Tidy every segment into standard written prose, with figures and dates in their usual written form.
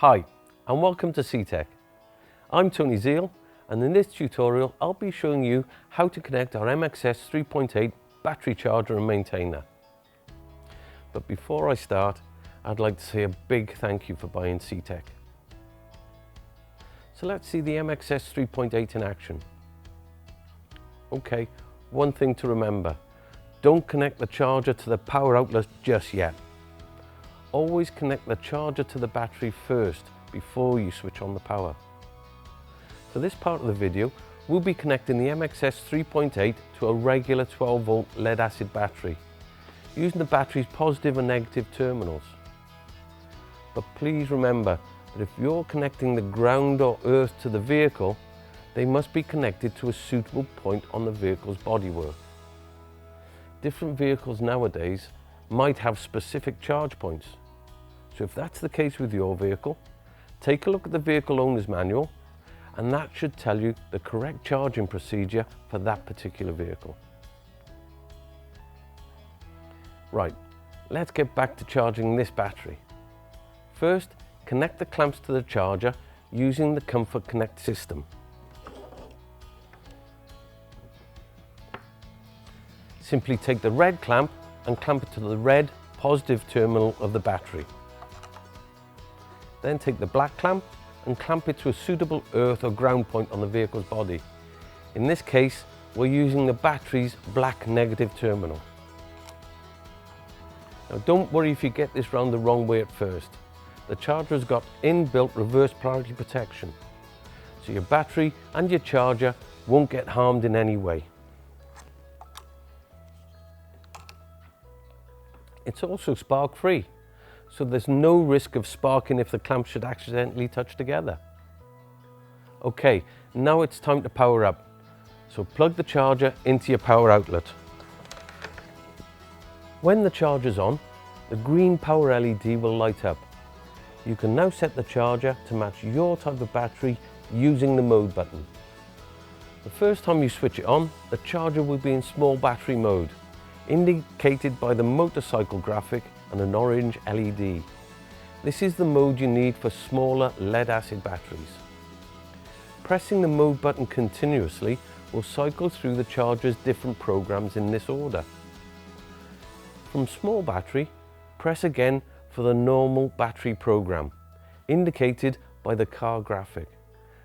Hi, and welcome to CTEK. I'm Tony Zeal, and in this tutorial I'll be showing you how to connect our MXS 3.8 battery charger and maintainer. But before I start, I'd like to say a big thank you for buying CTEK. So let's see the MXS 3.8 in action. Okay, one thing to remember, don't connect the charger to the power outlet just yet. Always connect the charger to the battery first before you switch on the power. For this part of the video, we'll be connecting the MXS 3.8 to a regular 12 volt lead acid battery, using the battery's positive and negative terminals. But please remember that if you're connecting the ground or earth to the vehicle, they must be connected to a suitable point on the vehicle's bodywork. Different vehicles nowadays might have specific charge points. So if that's the case with your vehicle, take a look at the vehicle owner's manual, and that should tell you the correct charging procedure for that particular vehicle. Right, let's get back to charging this battery. First, connect the clamps to the charger using the Comfort Connect system. Simply take the red clamp and clamp it to the red positive terminal of the battery. Then take the black clamp and clamp it to a suitable earth or ground point on the vehicle's body. In this case, we're using the battery's black negative terminal. Now don't worry if you get this round the wrong way at first. The charger has got inbuilt reverse polarity protection, so your battery and your charger won't get harmed in any way. It's also spark free, so there's no risk of sparking if the clamps should accidentally touch together. Okay, now it's time to power up. So plug the charger into your power outlet. When the charger's on, the green power LED will light up. You can now set the charger to match your type of battery using the mode button. The first time you switch it on, the charger will be in small battery mode, indicated by the motorcycle graphic and an orange LED. This is the mode you need for smaller lead acid batteries. Pressing the mode button continuously will cycle through the charger's different programs in this order. From small battery, press again for the normal battery program, indicated by the car graphic.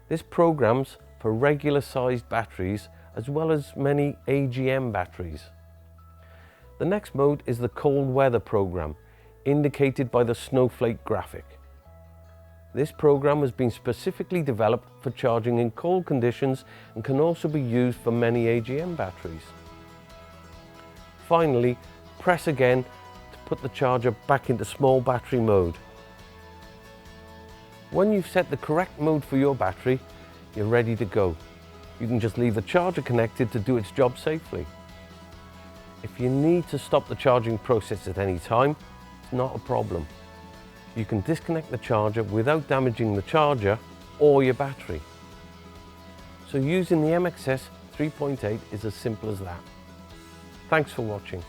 This programs for regular sized batteries as well as many AGM batteries. The next mode is the cold weather program, indicated by the snowflake graphic. This program has been specifically developed for charging in cold conditions and can also be used for many AGM batteries. Finally, press again to put the charger back into small battery mode. When you've set the correct mode for your battery, you're ready to go. You can just leave the charger connected to do its job safely. If you need to stop the charging process at any time, it's not a problem. You can disconnect the charger without damaging the charger or your battery. So using the MXS 3.8 is as simple as that. Thanks for watching.